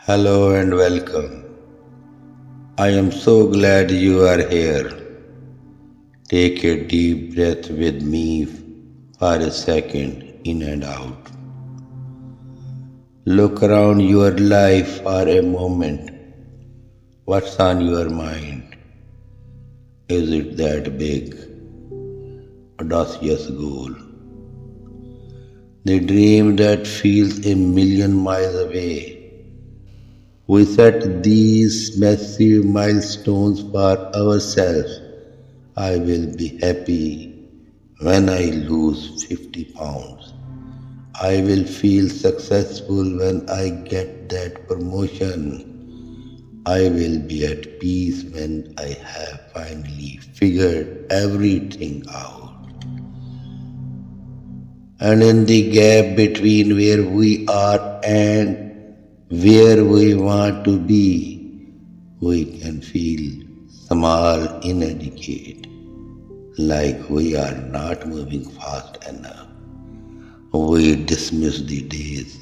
Hello and welcome. I am so glad you are here. Take a deep breath with me for a second, in and out. Look around your life for a moment. What's on your mind? Is it that big, audacious goal? The dream that feels a million miles away? We set these massive milestones for ourselves. I will be happy when I lose 50 pounds. I will feel successful when I get that promotion. I will be at peace when I have finally figured everything out. And in the gap between where we are and where we want to be, we can feel small, inadequate, like we are not moving fast enough. We dismiss the days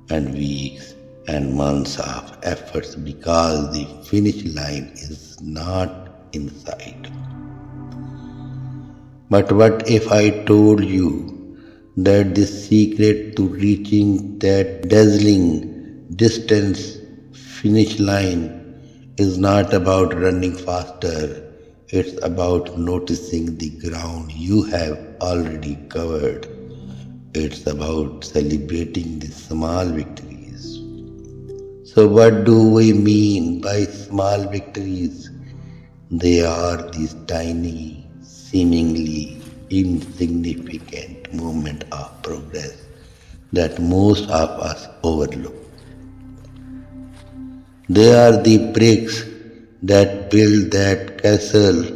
and weeks and months of efforts because the finish line is not in sight. But what if I told you that the secret to reaching that dazzling distance finish line is not about running faster, it's about noticing the ground you have already covered. It's about celebrating the small victories. So what do we mean by small victories? They are these tiny, seemingly insignificant moments of progress that most of us overlook. They are the bricks that build that castle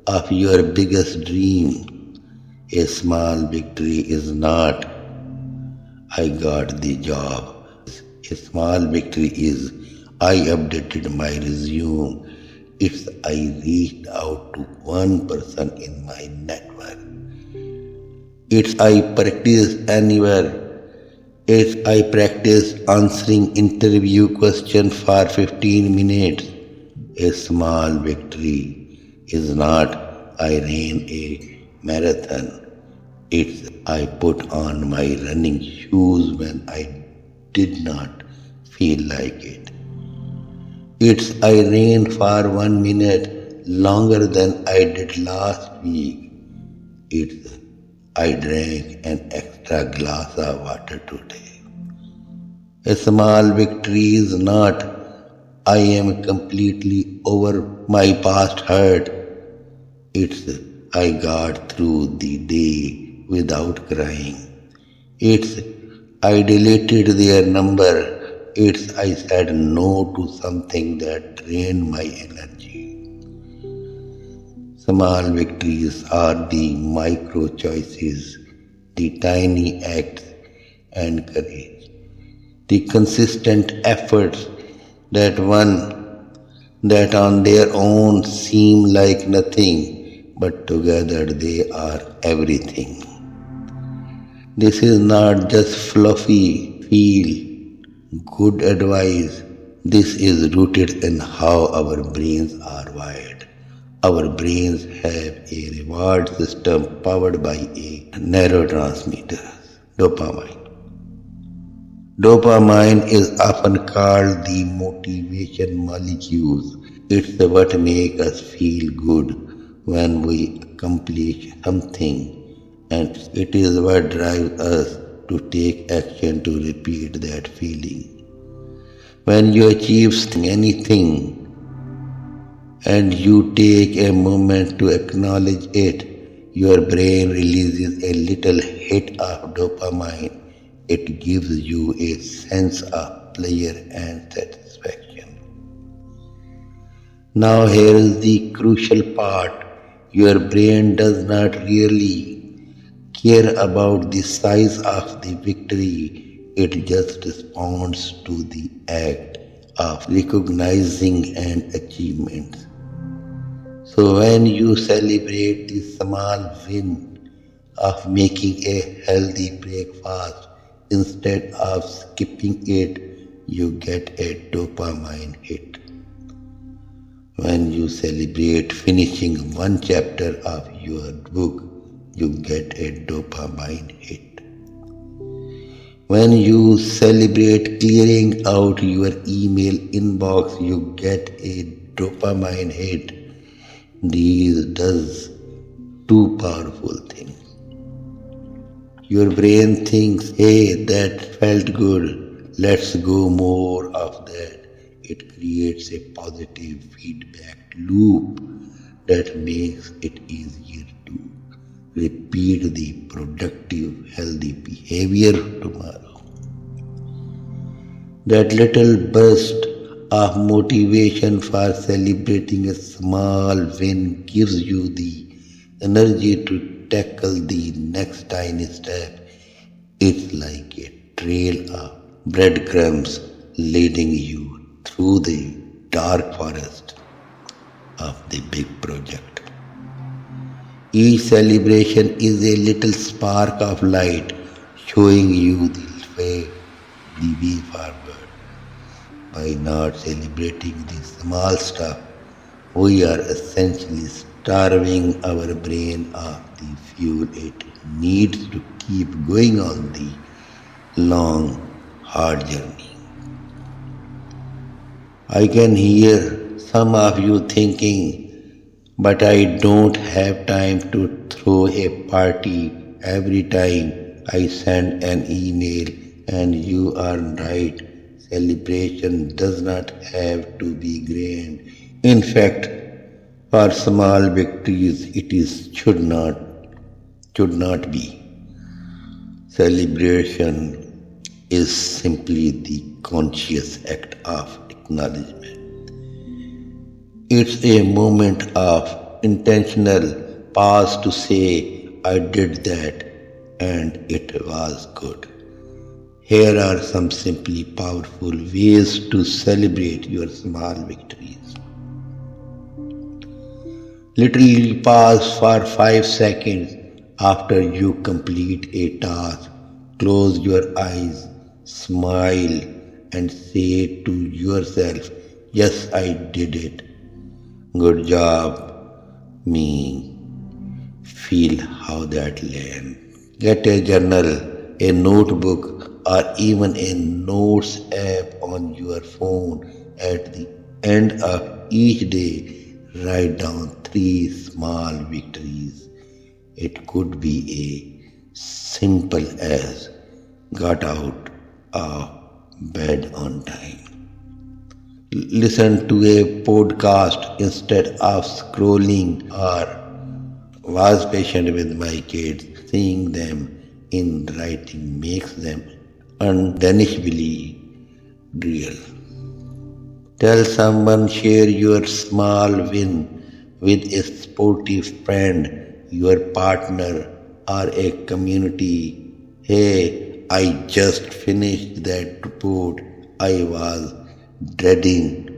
of your biggest dream. A small victory is not, I got the job. A small victory is, I updated my resume. It's, I reached out to one person in my network. It's, I practiced anywhere. If I practice answering interview questions for 15 minutes, a small victory is not I ran a marathon. It's I put on my running shoes when I did not feel like it. It's I ran for 1 minute longer than I did last week. It's I drank an extra glass of water today. A small victory is not I am completely over my past hurt. It's I got through the day without crying. It's I deleted their number. It's I said no to something that drained my energy. Small victories are the micro choices, the tiny acts and courage, the consistent efforts that on their own seem like nothing, but together they are everything. This is not just fluffy, feel good advice. This is rooted in how our brains are wired. Our brains have a reward system powered by a neurotransmitter, dopamine. Dopamine is often called the motivation molecules. It's what makes us feel good when we accomplish something, and it is what drives us to take action to repeat that feeling. When you achieve anything, and you take a moment to acknowledge it, your brain releases a little hit of dopamine. It gives you a sense of pleasure and satisfaction. Now here is the crucial part. Your brain does not really care about the size of the victory. It just responds to the act of recognizing an achievement. So when you celebrate the small win of making a healthy breakfast instead of skipping it, you get a dopamine hit. When you celebrate finishing one chapter of your book, you get a dopamine hit. When you celebrate clearing out your email inbox, you get a dopamine hit. These does two powerful things. Your brain thinks, hey, that felt good, let's go more of that. It creates a positive feedback loop that makes it easier to repeat the productive, healthy behavior tomorrow. That little burst of motivation for celebrating a small win gives you the energy to tackle the next tiny step. It's like a trail of breadcrumbs leading you through the dark forest of the big project. Each celebration is a little spark of light showing you the way forward. By not celebrating the small stuff, we are essentially starving our brain of the fuel it needs to keep going on the long, hard journey. I can hear some of you thinking, but I don't have time to throw a party every time I send an email, and you are right. Celebration does not have to be grand. In fact, for small victories, should not be. Celebration is simply the conscious act of acknowledgement. It's a moment of intentional pause to say, I did that and it was good. Here are some simply powerful ways to celebrate your small victories. Literally pause for 5 seconds after you complete a task. Close your eyes, smile, and say to yourself, yes, I did it. Good job, me. Feel how that lands. Get a journal, a notebook, or even a notes app on your phone. At the end of each day, write down 3 small victories. It could be a simple as got out of bed on time. Listen to a podcast instead of scrolling, or was patient with my kids. Seeing them in writing makes them undeniably real. Tell someone, share your small win with a sportive friend, your partner, or a community. Hey, I just finished that report I was dreading.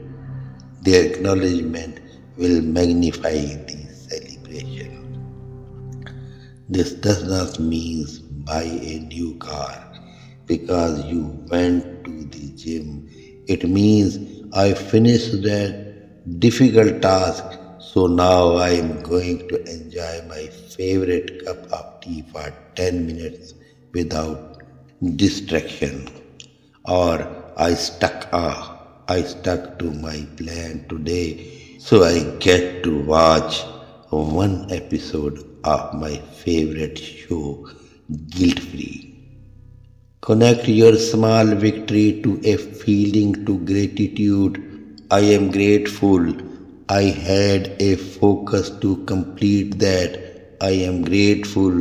The acknowledgement will magnify the celebration. This does not mean buy a new car because you went to the gym. It means I finished that difficult task, so now I am going to enjoy my favorite cup of tea for 10 minutes without distraction. Or I stuck to my plan today, so I get to watch one episode of my favorite show guilt-free. Connect your small victory to a feeling to gratitude. I am grateful I had a focus to complete that. I am grateful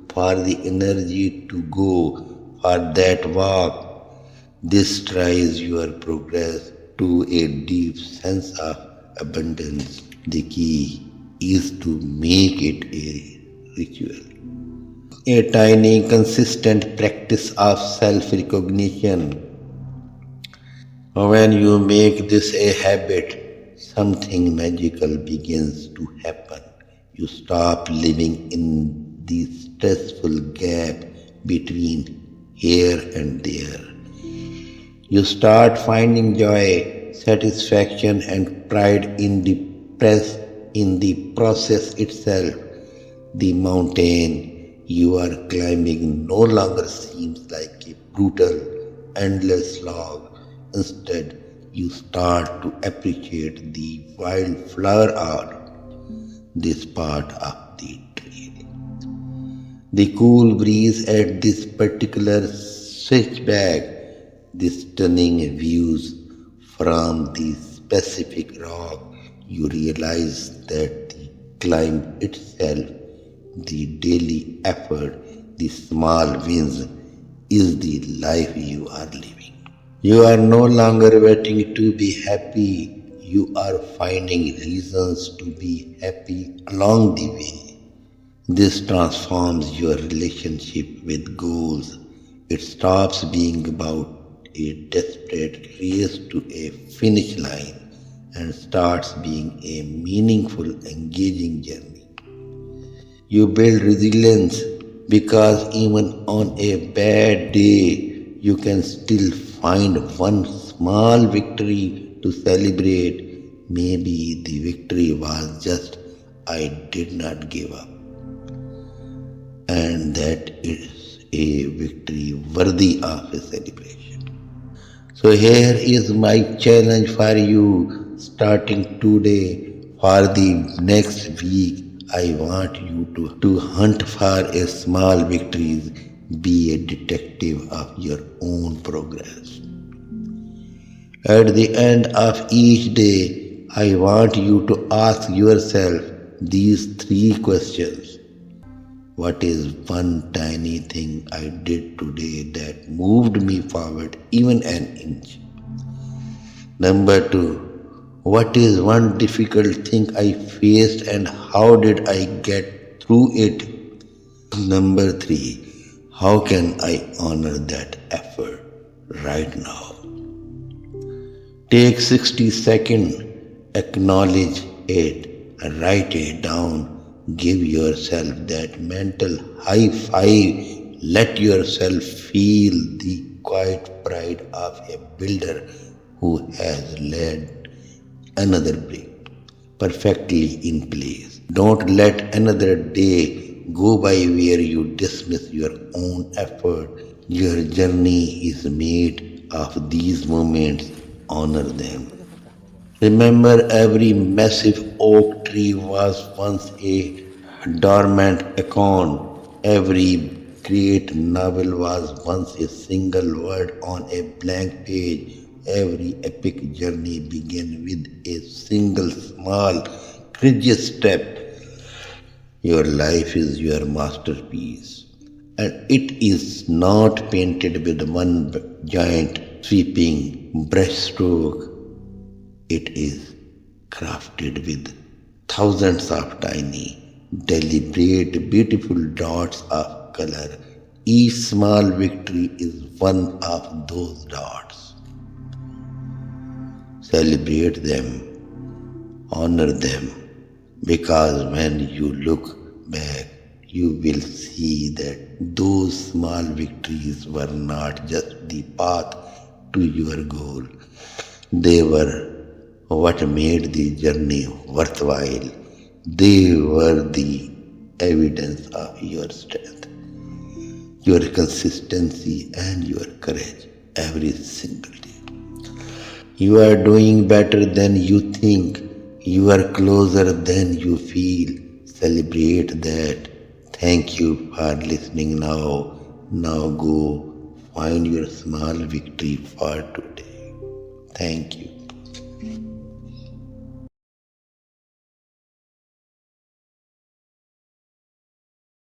for the energy to go for that walk. This drives your progress to a deep sense of abundance. The key is to make it a ritual. A tiny, consistent practice of self-recognition. When you make this a habit, something magical begins to happen. You stop living in the stressful gap between here and there. You start finding joy, satisfaction, and pride in the process itself. The mountain you are climbing no longer seems like a brutal, endless slog. Instead, you start to appreciate the wildflower art, this part of the trail. The cool breeze at this particular switchback, the stunning views from the specific rock, you realize that the climb itself, the daily effort, the small wins, is the life you are living. You are no longer waiting to be happy, you are finding reasons to be happy along the way. This transforms your relationship with goals. It stops being about a desperate race to a finish line and starts being a meaningful, engaging journey. You build resilience because even on a bad day, you can still find one small victory to celebrate. Maybe the victory was just I did not give up, and that is a victory worthy of a celebration. So here is my challenge for you starting today. For the next week, I want you to hunt for a small victories, be a detective of your own progress. At the end of each day, I want you to ask yourself these three questions. What is one tiny thing I did today that moved me forward even an inch? Number two, what is one difficult thing I faced and how did I get through it? Number three, how can I honor that effort right now? Take 60 seconds, acknowledge it, write it down, give yourself that mental high five, let yourself feel the quiet pride of a builder who has laid another brick perfectly in place. Don't let another day go by where you dismiss your own effort. Your journey is made of these moments. Honor them. Remember, every massive oak tree was once a dormant acorn. Every great novel was once a single word on a blank page. Every epic journey began with a single small, courageous step. Your life is your masterpiece, and it is not painted with one giant sweeping brushstroke. It is crafted with thousands of tiny, deliberate, beautiful dots of color. Each small victory is one of those dots. Celebrate them, honor them, because when you look back, you will see that those small victories were not just the path to your goal, they were what made the journey worthwhile. They were the evidence of your strength, your consistency, and your courage every single day. You are doing better than you think. You are closer than you feel. Celebrate that. Thank you for listening now. Now go find your small victory for today. Thank you.